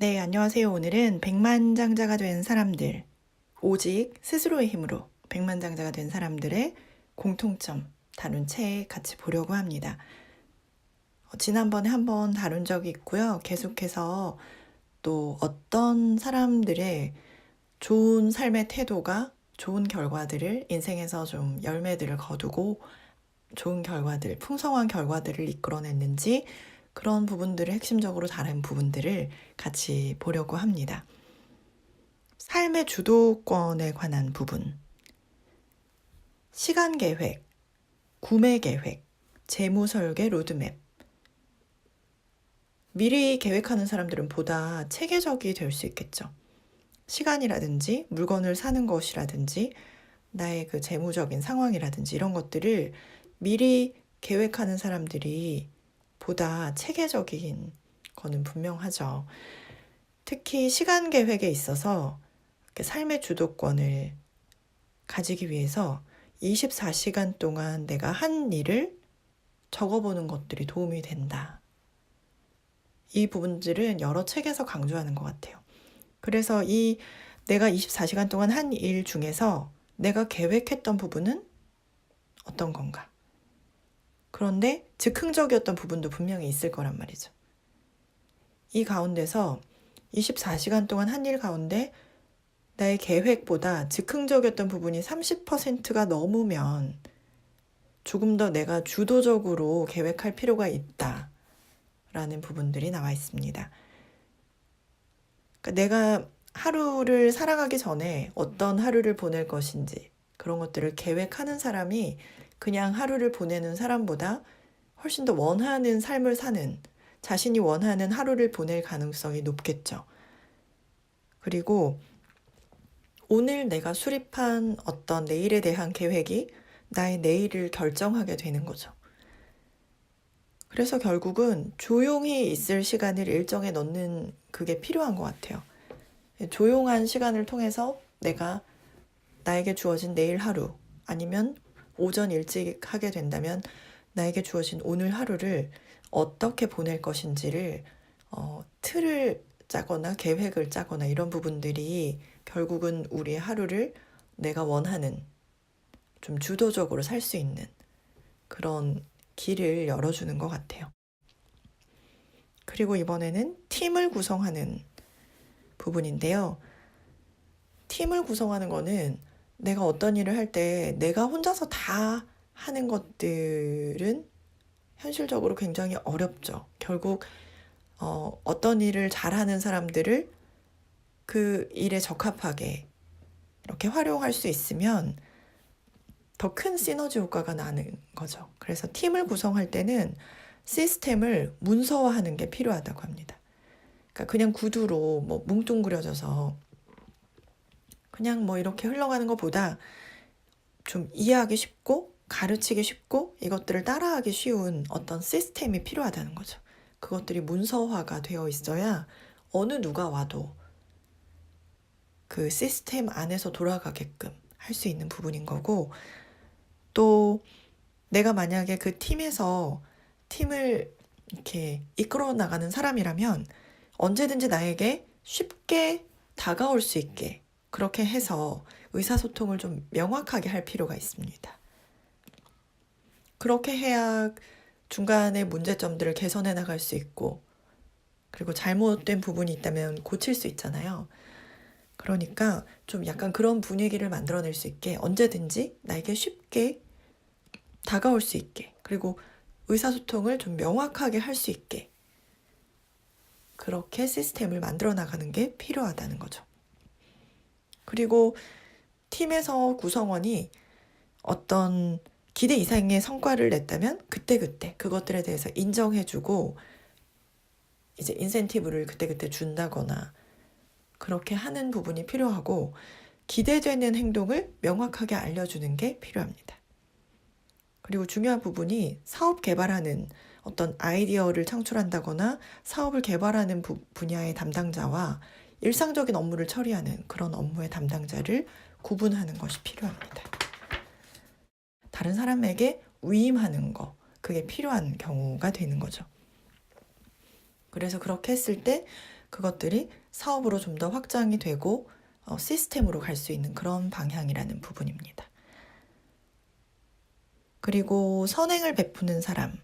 네, 안녕하세요. 오늘은 백만장자가 된 사람들, 오직 스스로의 힘으로 백만장자가 된 사람들의 공통점 다룬 책 같이 보려고 합니다. 지난번에 한번 다룬 적이 있고요. 계속해서 또 어떤 사람들의 좋은 삶의 태도가 좋은 결과들을 인생에서 좀 열매들을 거두고 좋은 결과들, 풍성한 결과들을 이끌어냈는지 그런 부분들을 핵심적으로 다른 부분들을 같이 보려고 합니다. 삶의 주도권에 관한 부분, 시간 계획, 구매 계획, 재무 설계 로드맵. 미리 계획하는 사람들은 보다 체계적이 될 수 있겠죠. 시간이라든지 물건을 사는 것이라든지 나의 그 재무적인 상황이라든지 이런 것들을 미리 계획하는 사람들이 보다 체계적인 거는 분명하죠. 특히 시간 계획에 있어서 삶의 주도권을 가지기 위해서 24시간 동안 내가 한 일을 적어보는 것들이 도움이 된다. 이 부분들은 여러 책에서 강조하는 것 같아요. 그래서 내가 24시간 동안 한 일 중에서 내가 계획했던 부분은 어떤 건가? 그런데 즉흥적이었던 부분도 분명히 있을 거란 말이죠. 이 가운데서 24시간 동안 한 일 가운데 나의 계획보다 즉흥적이었던 부분이 30%가 넘으면 조금 더 내가 주도적으로 계획할 필요가 있다라는 부분들이 나와 있습니다. 그러니까 내가 하루를 살아가기 전에 어떤 하루를 보낼 것인지 그런 것들을 계획하는 사람이 그냥 하루를 보내는 사람보다 훨씬 더 원하는 삶을 사는, 자신이 원하는 하루를 보낼 가능성이 높겠죠. 그리고 오늘 내가 수립한 어떤 내일에 대한 계획이 나의 내일을 결정하게 되는 거죠. 그래서 결국은 조용히 있을 시간을 일정에 넣는 그게 필요한 것 같아요. 조용한 시간을 통해서 내가 나에게 주어진 내일 하루 아니면 오전 일찍 하게 된다면 나에게 주어진 오늘 하루를 어떻게 보낼 것인지를 틀을 짜거나 계획을 짜거나 이런 부분들이 결국은 우리의 하루를 내가 원하는 좀 주도적으로 살 수 있는 그런 길을 열어주는 것 같아요. 그리고 이번에는 팀을 구성하는 부분인데요. 팀을 구성하는 거는 내가 어떤 일을 할 때 내가 혼자서 다 하는 것들은 현실적으로 굉장히 어렵죠. 결국 어떤 일을 잘하는 사람들을 그 일에 적합하게 이렇게 활용할 수 있으면 더 큰 시너지 효과가 나는 거죠. 그래서 팀을 구성할 때는 시스템을 문서화하는 게 필요하다고 합니다. 그러니까 그냥 구두로 뭐 뭉뚱그려져서 그냥 뭐 이렇게 흘러가는 것보다 좀 이해하기 쉽고 가르치기 쉽고 이것들을 따라하기 쉬운 어떤 시스템이 필요하다는 거죠. 그것들이 문서화가 되어 있어야 어느 누가 와도 그 시스템 안에서 돌아가게끔 할 수 있는 부분인 거고, 또 내가 만약에 그 팀에서 팀을 이렇게 이끌어 나가는 사람이라면 언제든지 나에게 쉽게 다가올 수 있게 그렇게 해서 의사소통을 좀 명확하게 할 필요가 있습니다. 그렇게 해야 중간에 문제점들을 개선해 나갈 수 있고, 그리고 잘못된 부분이 있다면 고칠 수 있잖아요. 그러니까 좀 약간 그런 분위기를 만들어낼 수 있게 언제든지 나에게 쉽게 다가올 수 있게, 그리고 의사소통을 좀 명확하게 할 수 있게 그렇게 시스템을 만들어 나가는 게 필요하다는 거죠. 그리고 팀에서 구성원이 어떤 기대 이상의 성과를 냈다면 그때그때 그것들에 대해서 인정해주고 이제 인센티브를 그때그때 준다거나 그렇게 하는 부분이 필요하고, 기대되는 행동을 명확하게 알려주는 게 필요합니다. 그리고 중요한 부분이 사업 개발하는 어떤 아이디어를 창출한다거나 사업을 개발하는 분야의 담당자와 일상적인 업무를 처리하는 그런 업무의 담당자를 구분하는 것이 필요합니다. 다른 사람에게 위임하는 거, 그게 필요한 경우가 되는 거죠. 그래서 그렇게 했을 때 그것들이 사업으로 좀 더 확장이 되고 시스템으로 갈 수 있는 그런 방향이라는 부분입니다. 그리고 선행을 베푸는 사람,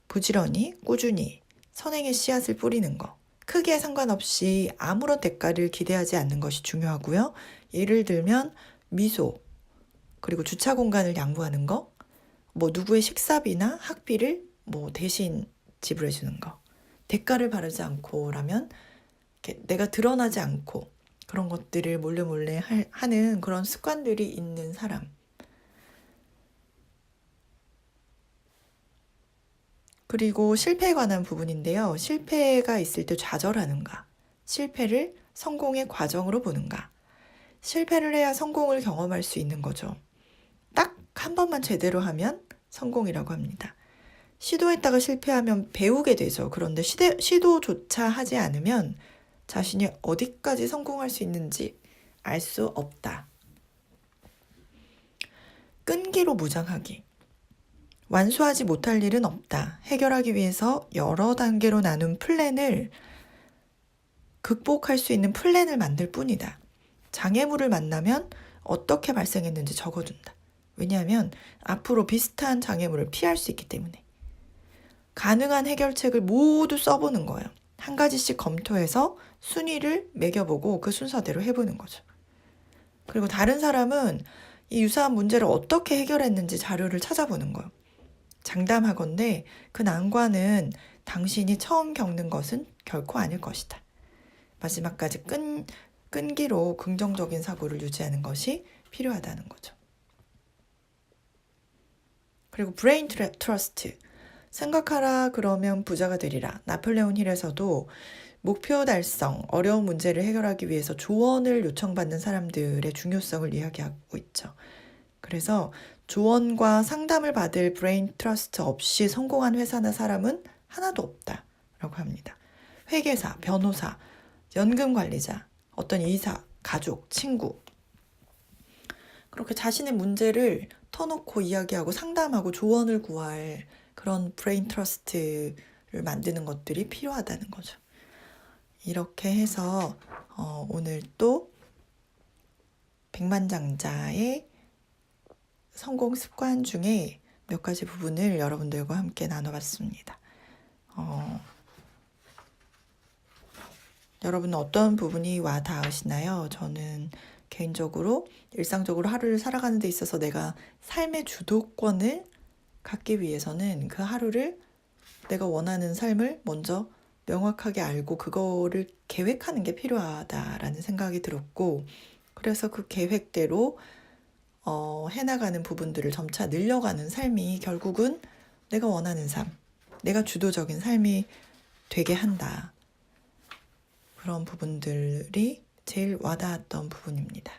부지런히 꾸준히 선행의 씨앗을 뿌리는 거. 크기에 상관없이 아무런 대가를 기대하지 않는 것이 중요하고요. 예를 들면 미소, 그리고 주차 공간을 양보하는 거, 뭐 누구의 식사비나 학비를 뭐 대신 지불해 주는 거. 대가를 바라지 않고라면 내가 드러나지 않고 그런 것들을 몰래 하는 그런 습관들이 있는 사람. 그리고 실패에 관한 부분인데요. 실패가 있을 때 좌절하는가? 실패를 성공의 과정으로 보는가? 실패를 해야 성공을 경험할 수 있는 거죠. 딱 한 번만 제대로 하면 성공이라고 합니다. 시도했다가 실패하면 배우게 되죠. 그런데 시도조차 하지 않으면 자신이 어디까지 성공할 수 있는지 알 수 없다. 끈기로 무장하기. 완수하지 못할 일은 없다. 해결하기 위해서 여러 단계로 나눈 플랜을 극복할 수 있는 플랜을 만들 뿐이다. 장애물을 만나면 어떻게 발생했는지 적어둔다. 왜냐하면 앞으로 비슷한 장애물을 피할 수 있기 때문에. 가능한 해결책을 모두 써보는 거예요. 한 가지씩 검토해서 순위를 매겨보고 그 순서대로 해보는 거죠. 그리고 다른 사람은 이 유사한 문제를 어떻게 해결했는지 자료를 찾아보는 거예요. 장담하건대 그 난관은 당신이 처음 겪는 것은 결코 아닐 것이다. 마지막까지 끈기로 긍정적인 사고를 유지하는 것이 필요하다는 거죠. 그리고 브레인 트러스트. 생각하라 그러면 부자가 되리라. 나폴레온 힐에서도 목표 달성, 어려운 문제를 해결하기 위해서 조언을 요청받는 사람들의 중요성을 이야기하고 있죠. 그래서 조언과 상담을 받을 브레인 트러스트 없이 성공한 회사나 사람은 하나도 없다라고 합니다. 회계사, 변호사, 연금관리자, 어떤 의사, 가족, 친구. 그렇게 자신의 문제를 터놓고 이야기하고 상담하고 조언을 구할 그런 브레인 트러스트를 만드는 것들이 필요하다는 거죠. 이렇게 해서 오늘 또 백만장자의 성공 습관 중에 몇 가지 부분을 여러분들과 함께 나눠봤습니다. 여러분은 어떤 부분이 와 닿으시나요? 저는 개인적으로 일상적으로 하루를 살아가는 데 있어서 내가 삶의 주도권을 갖기 위해서는 그 하루를 내가 원하는 삶을 먼저 명확하게 알고 그거를 계획하는 게 필요하다라는 생각이 들었고, 그래서 그 계획대로 해나가는 부분들을 점차 늘려가는 삶이 결국은 내가 원하는 삶, 내가 주도적인 삶이 되게 한다. 그런 부분들이 제일 와닿았던 부분입니다.